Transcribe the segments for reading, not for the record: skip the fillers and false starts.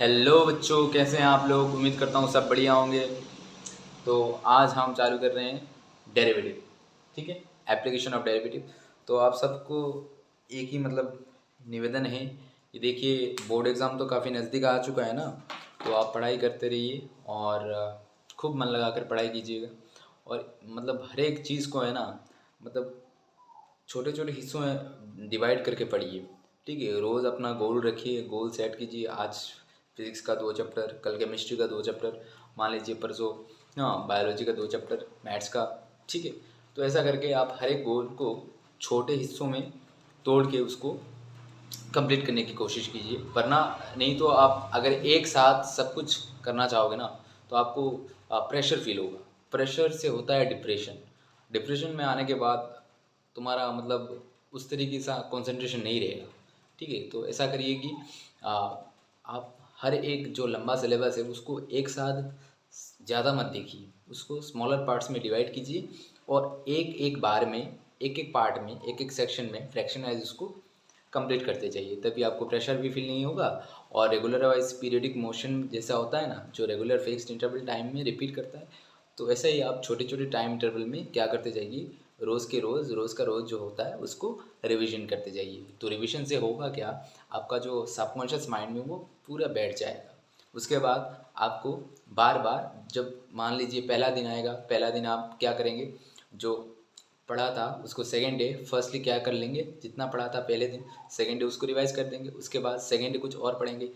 Hello बच्चों, कैसे हैं आप लोग। उम्मीद करता हूँ सब बढ़िया होंगे। तो आज हम चालू कर रहे हैं डेरिवेटिव। ठीक है, एप्लीकेशन ऑफ डेरिवेटिव। तो आप सबको एक ही निवेदन है। ये देखिए, बोर्ड एग्ज़ाम तो काफ़ी नज़दीक आ चुका है ना। तो आप पढ़ाई करते रहिए और खूब मन लगा कर पढ़ाई कीजिएगा। और हर एक चीज़ को है ना, मतलब छोटे छोटे हिस्सों में डिवाइड करके पढ़िए। ठीक है, रोज़ अपना गोल रखिए, गोल सेट कीजिए। आज फिज़िक्स का 2 चैप्टर, कल केमिस्ट्री का 2 चैप्टर, मान लीजिए परसों बायोलॉजी का 2 चैप्टर, मैथ्स का। ठीक है, तो ऐसा करके आप हर एक गोल को छोटे हिस्सों में तोड़ के उसको कंप्लीट करने की कोशिश कीजिए। वरना नहीं तो आप अगर एक साथ सब कुछ करना चाहोगे ना, तो आपको प्रेशर फील होगा। प्रेशर से होता है डिप्रेशन। डिप्रेशन में आने के बाद तुम्हारा उस तरीके से कंसंट्रेशन नहीं रहेगा। ठीक है, तो ऐसा करिए कि आप हर एक जो लंबा सिलेबस है उसको एक साथ ज़्यादा मत देखिए, उसको स्मॉलर पार्ट्स में डिवाइड कीजिए। और एक एक बार में, एक एक पार्ट में, एक एक सेक्शन में फ्रैक्शन वाइज उसको कंप्लीट करते जाइए। तभी आपको प्रेशर भी फील नहीं होगा। और रेगुलर वाइज पीरियडिक मोशन जैसा होता है ना, जो रेगुलर फिक्स्ड इंटरवल टाइम में रिपीट करता है, तो ऐसा ही आप छोटे छोटे टाइम इंटरवल में क्या करते जाइए, रोज़ के रोज़, रोज़ का रोज़ जो होता है उसको रिवीजन करते जाइए। तो रिवीजन से होगा क्या, आपका जो सबकॉन्शियस माइंड में वो पूरा बैठ जाएगा। उसके बाद आपको बार बार, जब मान लीजिए पहला दिन आएगा, पहला दिन आप क्या करेंगे, जो पढ़ा था उसको सेकेंड डे फर्स्टली क्या कर लेंगे, जितना पढ़ा था पहले दिन, सेकेंड डे उसको रिवाइज कर देंगे। उसके बाद सेकेंड डे कुछ और पढ़ेंगे।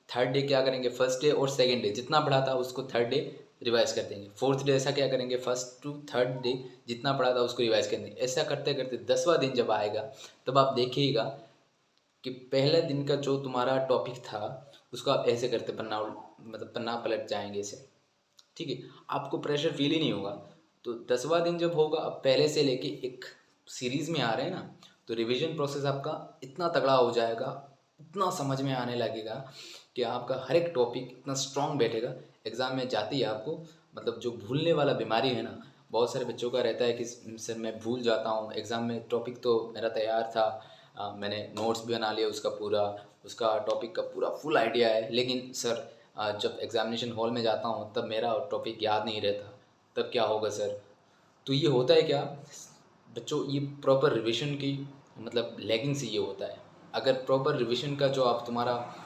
थर्ड डे क्या करेंगे, फर्स्ट डे और सेकेंड डे जितना पढ़ा था उसको थर्ड डे रिवाइज कर देंगे। फोर्थ डे ऐसा क्या करेंगे, फर्स्ट टू थर्ड डे जितना पढ़ा था उसको रिवाइज कर देंगे। ऐसा करते करते 10वां दिन जब आएगा, तब आप देखिएगा कि पहले दिन का जो तुम्हारा टॉपिक था उसको आप ऐसे करते पन्ना पलट जाएंगे ऐसे। ठीक है, आपको प्रेशर फील ही नहीं होगा। तो 10वां दिन जब होगा, अब पहले से लेके एक सीरीज़ में आ रहे हैं ना, तो रिवीजन प्रोसेस आपका इतना तगड़ा हो जाएगा, इतना समझ में आने लगेगा कि आपका हर एक टॉपिक इतना स्ट्रांग बैठेगा। एग्ज़ाम में जाते ही आपको जो भूलने वाला बीमारी है ना, बहुत सारे बच्चों का रहता है कि सर मैं भूल जाता हूँ। एग्ज़ाम में टॉपिक तो मेरा तैयार था, मैंने नोट्स भी बना लिया उसका पूरा, उसका टॉपिक का पूरा फुल आइडिया है, लेकिन सर जब एग्ज़ामिनेशन हॉल में जाता हूँ तब मेरा टॉपिक याद नहीं रहता। तब क्या होगा सर। तो ये होता है क्या बच्चों, ये प्रॉपर रिवीजन की लैगिंग से ये होता है। अगर प्रॉपर रिवीजन का जो आप तुम्हारा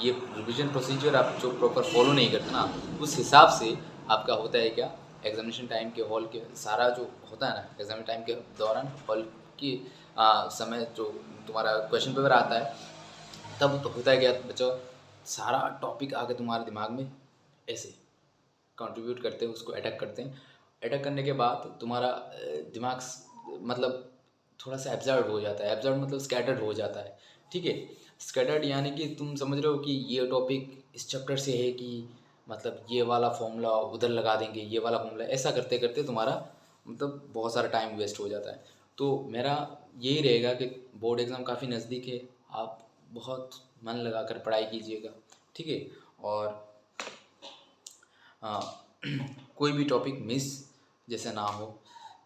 ये रिवीजन प्रोसीजर आप जो प्रॉपर फॉलो नहीं करते ना, उस हिसाब से आपका होता है क्या, एग्जामिनेशन टाइम के हॉल के सारा जो होता है ना, एग्जाम टाइम के दौरान हॉल की समय जो तुम्हारा क्वेश्चन पेपर आता है, तब तो होता है क्या बच्चों, सारा टॉपिक आके तुम्हारे दिमाग में ऐसे कंट्रीब्यूट करते हैं, उसको अटैक करते हैं। अटैक करने के बाद तुम्हारा दिमाग थोड़ा सा एब्जर्व हो जाता है। एब्जर्व स्कैटर्ड हो जाता है। ठीक है, स्कैटर्ड यानी कि तुम समझ रहे हो कि ये टॉपिक इस चैप्टर से है, कि ये वाला फॉर्मूला उधर लगा देंगे, ये वाला फॉर्मूला, ऐसा करते करते तुम्हारा बहुत सारा टाइम वेस्ट हो जाता है। तो मेरा यही रहेगा कि बोर्ड एग्ज़ाम काफ़ी नज़दीक है, आप बहुत मन लगा कर पढ़ाई कीजिएगा। ठीक है, और हाँ, कोई भी टॉपिक मिस जैसे ना हो,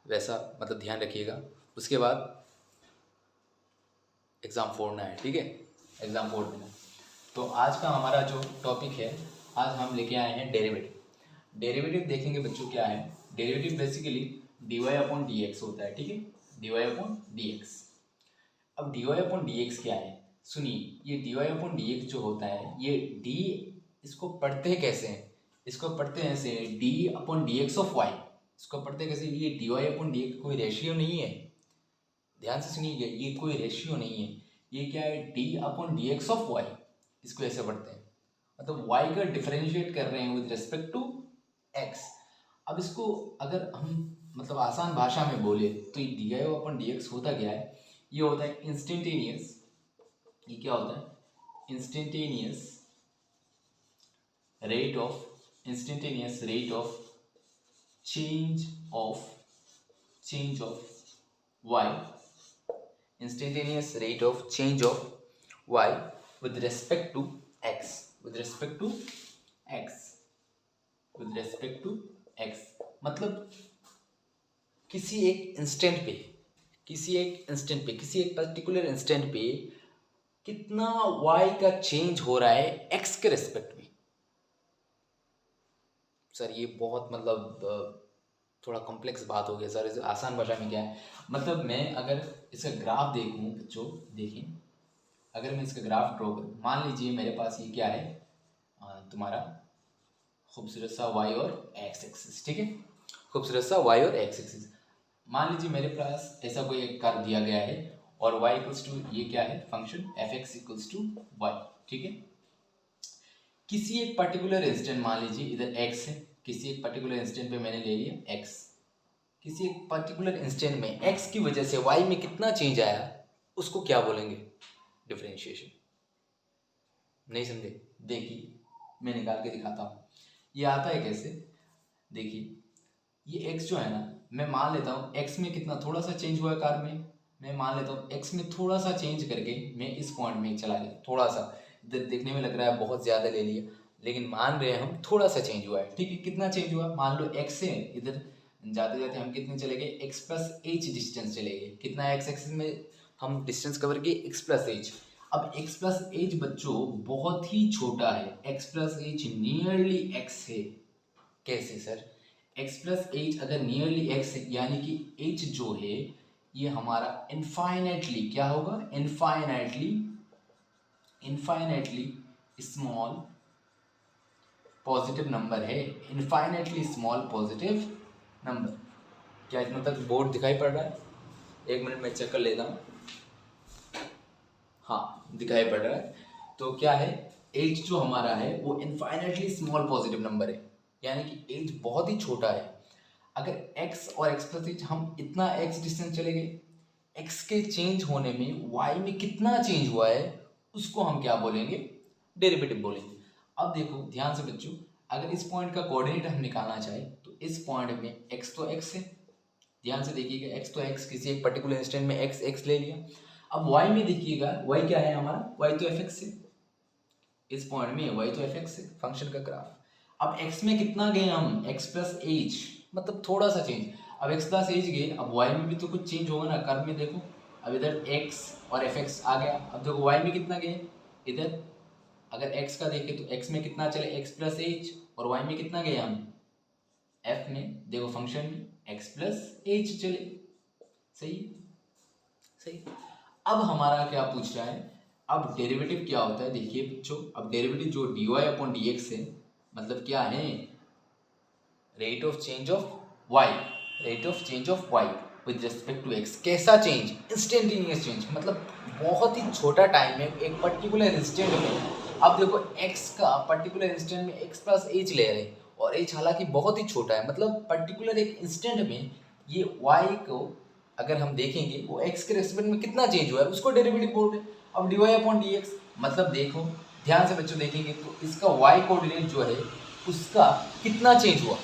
वैसा ध्यान रखिएगा। उसके बाद एग्ज़ाम फोड़ना है। ठीक है, एग्ज़ाम फोड़ देना है। तो आज का हमारा जो टॉपिक है, आज हम लेके आए हैं डेरिवेटिव। डेरिवेटिव देखेंगे बच्चों क्या है। Derivative basically D Y upon D X होता है। ठीक है, D Y upon D X. अब D Y upon D X क्या है, सुनिए। ये D Y upon D X जो होता है, ये डी, इसको पढ़ते हैं कैसे हैं, इसको पढ़ते हैं ऐसे, d upon D x of y. इसको पढ़ते कैसे, ये D Y upon D x कोई रेशियो नहीं है, ध्यान से सुनिएगा, ये कोई रेशियो नहीं है। ये क्या है, d upon D x of y. इसको ऐसे पढ़ते हैं, वाई का डिफरेंशिएट कर रहे हैं विद रिस्पेक्ट टू एक्स। अब इसको अगर हम आसान भाषा में बोले तो ये D I upon D X होता क्या है, ये होता है इंस्टेंटेनियस। ये क्या होता है, instantaneous rate of, instantaneous rate of change of, change of y, instantaneous rate of change of y with respect to x, with respect to x, with respect to x। किसी एक इंस्टेंट पे, किसी एक instant पे, किसी एक particular instant पे कितना y का चेंज हो रहा है x के रिस्पेक्ट में। सर ये बहुत मतलब थोड़ा कॉम्प्लेक्स बात हो गया सर, इसे आसान भाषा में क्या है, मतलब मैं अगर इसका ग्राफ देखूं बच्चों, देखिए अगर मैं इसका ग्राफ ड्रॉ करूँ, मान लीजिए मेरे पास ये क्या है, तुम्हारा खूबसूरत सा y और x एक्सिस, ठीक है, खूबसूरत सा y और x एक्सिस। मान लीजिए मेरे पास ऐसा कोई एक कर्व दिया गया है और y इक्वल्स टू ये क्या है function f(x) equals to y, ठीक है। किसी एक पर्टिकुलर इंस्टेंट, मान लीजिए इधर x है, किसी एक पर्टिकुलर इंस्टेंट पे मैंने ले लिया x, किसी एक पर्टिकुलर इंस्टेंट में x की वजह से y में कितना चेंज आया उसको क्या बोलेंगे, डिफरेंशिएशन। नहीं समझे? देखिए मैं निकाल के दिखाता हूँ, ये आता है कैसे, देखिए ये x जो है ना, मैं मान लेता हूँ x में कितना थोड़ा सा चेंज हुआ है कार में, मैं मान लेता हूँ x में थोड़ा सा चेंज करके मैं इस पॉइंट में चला गया, थोड़ा सा, इधर देखने में लग रहा है बहुत ज़्यादा ले लिया, लेकिन मान रहे हैं हम थोड़ा सा चेंज हुआ है, ठीक है। कितना चेंज हुआ, मान लो x से इधर जाते जाते हम कितने चले गए, x प्लस एच डिस्टेंस चले गए, कितना x एक्सिस में हम डिस्टेंस कवर किए, x प्लस एच। अब x प्लस एच बच्चों बहुत ही छोटा है, x plus H nearly x है। कैसे सर, x प्लस एच अगर नियरली x है यानी कि h जो है ये हमारा इनफाइनाइटली क्या होगा, इनफाइनाइटली स्मॉल पॉजिटिव नंबर है, इनफाइनाइटली स्मॉल पॉजिटिव नंबर। क्या इतना तक बोर्ड दिखाई पड़ रहा है? एक मिनट में चेक कर लेता हूँ, हाँ दिखाई पड़ रहा है। तो क्या है, h जो हमारा है वो इनफाइनाइटली स्मॉल पॉजिटिव नंबर है, यानी कि h बहुत ही छोटा है। अगर x और x प्लस एच हम इतना x डिस्टेंस चले गए, x के चेंज होने में y में कितना चेंज हुआ है उसको हम क्या बोलेंगे, डेरिवेटिव बोलेंगे। अब देखो ध्यान से बच्चों, अगर इस पॉइंट का कोऑर्डिनेट हम निकालना चाहें तो इस पॉइंट में x तो x है, ध्यान से देखिएगा x तो x, किसी एक पर्टिकुलर इंस्टेंट में x ले लिया। अब y में देखिएगा, y क्या है हमारा, y तो fx है, इस पॉइंट में y तो fx है फंक्शन का ग्राफ। अब x में कितना गए हम, x प्लस एच, मतलब थोड़ा सा चेंज। अब x प्लस एच गए, अब y में भी तो कुछ चेंज होगा ना, कर्व में देखो, अब इधर x और fx आ गया। अब देखो y में कितना गए, इधर अगर x का देखें तो x में कितना चले, x प्लस एच, और y में कितना गए हम, f में देखो फंक्शन में x प्लस एच चले, सही सही। अब हमारा क्या पूछ रहा है, अब डेरिवेटिव क्या होता है, देखिए बच्चों, अब डेरिवेटिव जो dy अपॉन dx है, मतलब क्या है, rate of change of y, rate of change of y with respect to x। कैसा चेंज, इंस्टेंटेनियस चेंज, मतलब बहुत ही छोटा टाइम में एक पर्टिकुलर इंस्टेंट में। अब देखो x का पर्टिकुलर इंस्टेंट में x प्लस एच ले रहे हैं और h हालांकि बहुत ही छोटा है, मतलब पर्टिकुलर एक इंस्टेंट में ये y को अगर हम देखेंगे वो x के रेस्पेक्ट में कितना चेंज हुआ है उसको डेरिवेटिव बोल रहे हैं। अब dy अपॉन dx, मतलब देखो ध्यान से बच्चों देखेंगे तो इसका y कोऑर्डिनेट जो है उसका कितना चेंज हुआ,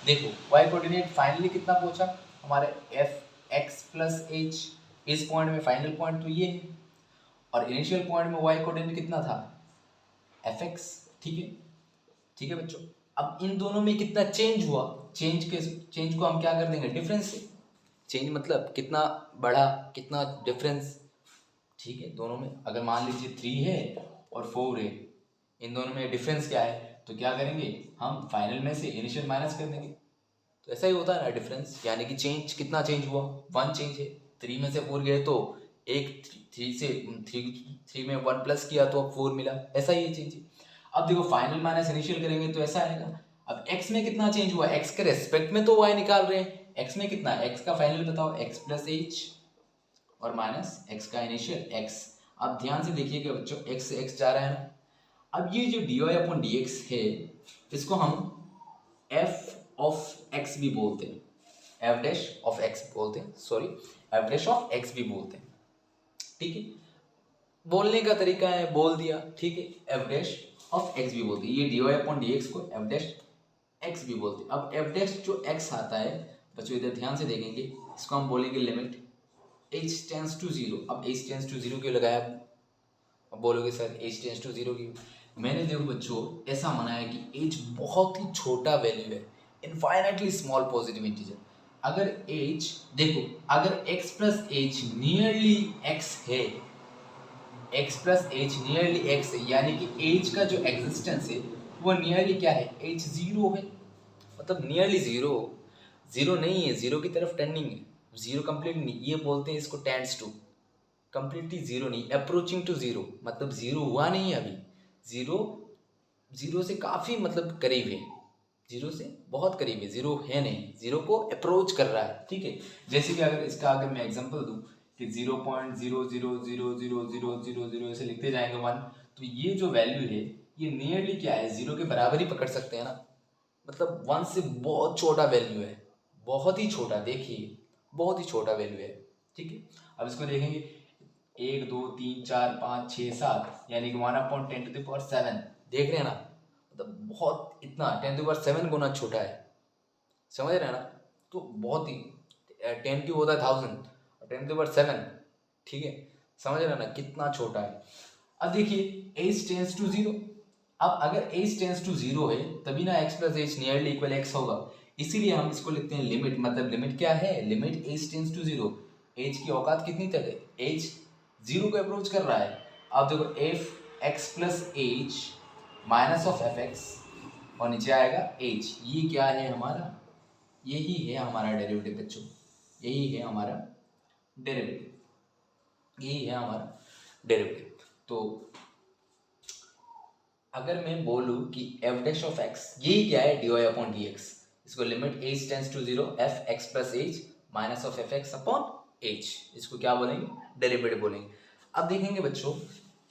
देखो y कोऑर्डिनेट फाइनली कितना पहुंचा हमारे f x प्लस एच, इस पॉइंट में फाइनल पॉइंट तो ये है, और इनिशियल पॉइंट में y कोऑर्डिनेट कितना था fx, ठीक है, ठीक है बच्चों। अब इन दोनों में कितना चेंज हुआ, चेंज को हम क्या कर देंगे, डिफरेंस से, चेंज मतलब कितना बढ़ा कितना डिफरेंस, ठीक है। दोनों में अगर मान लीजिए 3 है और 4 है, इन दोनों में डिफरेंस क्या है, तो क्या करेंगे हम फाइनल में से इनिशियल माइनस कर देंगे, तो ऐसा ही होता है ना डिफरेंस, यानी कि चेंज कितना चेंज हुआ, 1 चेंज है, 3 में से 4 गए तो एक 3 में 1 प्लस किया तो अब 4 मिला, ऐसा ही है चेंज। अब देखो फाइनल माइनस इनिशियल करेंगे तो ऐसा आएगा। अब x में कितना चेंज हुआ, x के रेस्पेक्ट में तो y निकाल रहे हैं, x में कितना, x का फाइनल बताओ, x प्लस एच और माइनस x का इनिशियल x। अब ध्यान से देखिएगा बच्चों, x से x जा रहा है ना, अब ये जो dy अपॉन dx है इसको हम f ऑफ x भी बोलते हैं, f डैश ऑफ x बोलते हैं, sorry f dash of x भी बोलते हैं, ठीक है। बोलने का तरीका है, बोल दिया, ठीक है, f डैश ऑफ x भी बोलते हैं, ये dy अपॉन dx को f डैश x भी बोलते हैं। अब f डैश जो x आता है बच्चों इधर ध्यान से देखेंगे, इसको हम बोलेंगे लिमिट h टेंस टू 0। अब h टेंस टू 0 क्यों लगाया, अब बोलोगे सर h टेंस टू 0 क्यों, मैंने देखो बच्चों ऐसा माना है कि h बहुत ही छोटा वैल्यू है, इनफाइनाइटली स्मॉल पॉजिटिव इंटीजर। अगर h देखो, अगर x plus H nearly x है, x plus H nearly x है, यानी कि h का जो एग्जिस्टेंस है वो नियरली क्या है, h जीरो है, मतलब नियरली जीरो, जीरो नहीं है, जीरो की तरफ टेंडिंग है, जीरो कंप्लीट नहीं, ये बोलते हैं इसको टेंड्स टू, कंप्लीटली जीरो नहीं, अप्रोचिंग टू जीरो, मतलब जीरो हुआ नहीं है अभी, जीरो जीरो से काफ़ी मतलब करीब है, जीरो से बहुत करीब है, जीरो है नहीं, जीरो को अप्रोच कर रहा है, ठीक है। जैसे कि अगर इसका अगर मैं एग्जांपल दूं कि 0.0000000 ऐसे लिखते जाएंगे 1, तो ये जो वैल्यू है ये नियरली क्या है, जीरो के बराबर ही पकड़ सकते हैं ना, मतलब 1 से बहुत छोटा वैल्यू है, बहुत ही छोटा, देखिए बहुत ही छोटा वैल्यू है, ठीक है। अब इसको देखेंगे 1 2 3 4 5 6 7, यानी कि 1/10⁷ देख रहे हैं ना, मतलब बहुत इतना 10⁷ गुना छोटा है, समझ रहे हैं ना, तो बहुत ही 10 क्यूब होता है 1000 और 10⁷, ठीक है, समझ रहे हैं ना कितना छोटा है। अब देखिए h टेंस टू 0, अब अगर h टेंस टू 0 है तभी ना x plus H nearly equal x होगा, इसीलिए हम इसको लिखते हैं लिमिट, मतलब लिमिट क्या है, limit h tends to 0, h की औकात कितनी तक है, h 0 को अप्रोच कर रहा है। अब देखो f x plus H minus of F x और नीचे आएगा h, ये क्या है हमारा, यही है हमारा डेरिवेटिव बच्चों, यही है हमारा डेरिवेटिव, यही है हमारा डेरिवेटिव। तो अगर मैं बोलूँ कि एफ डैश ऑफ एक्स यही क्या है, D Y upon D X, इसको limit H tends to 0 F x plus H minus of F x upon H, इसको क्या बोलेंगे, डेरिवेटिव बोलेंगे। अब देखेंगे बच्चों,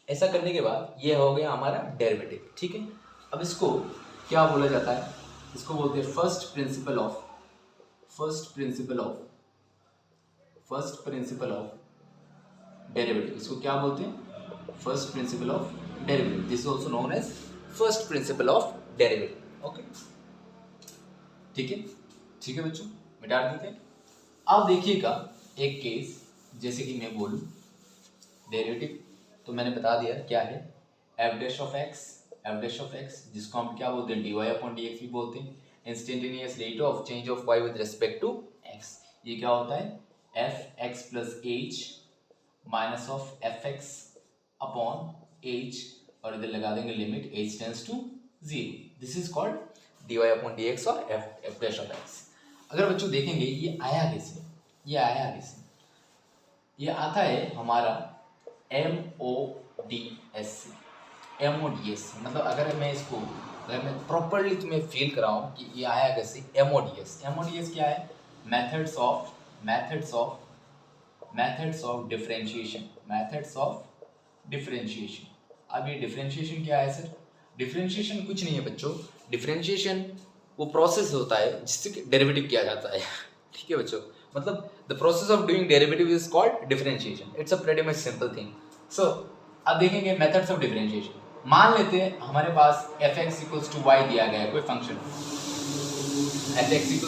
ऐसा करने के बाद ये हो गया हमारा डेरिवेटिव, ठीक है। अब इसको क्या बोला जाता है, इसको बोलते हैं फर्स्ट प्रिंसिपल ऑफ डेरिवेटिव, इसको क्या बोलते हैं, first principle of derivative, this is also known as first principle of derivative, okay, ठीक है बच्चों, मिटा देते हैं। अब देखिएगा एक केस, जैसे कि मैं बोलूँ डेरिवेटिव, तो मैंने बता दिया क्या है, एफ डैश ऑफ एक्स जिसको हम क्या बोलते हैं, d Y upon D x भी बोलते हैं, instantaneous rate of change of y with respect to x, ये क्या होता है, f x plus H minus of F x upon h, और इधर लगा देंगे limit H tends to 0, this is called d Y upon D x और f dash of x. अगर बच्चों देखेंगे ये आया कैसे, ये आता है हमारा MODS, मतलब अगर मैं प्रॉपरली तुम्हें फील कराऊं कि ये आया कैसे, MODS क्या है, मेथड्स ऑफ डिफरेंशिएशन। अब ये डिफरेंशिएशन क्या है सर, डिफरेंशिएशन कुछ नहीं है बच्चों, डिफरेंशिएशन वो प्रोसेस होता है जिससे डेरिवेटिव किया जाता है, ठीक है बच्चों, मतलब the process of doing derivative is called differentiation, it's a pretty much simple thing. So अब देखेंगे मेथड्स ऑफ डिफरेंशिएशन, मान लेते हैं हमारे पास f(x = y) दिया गया है, कोई फंक्शन f(x =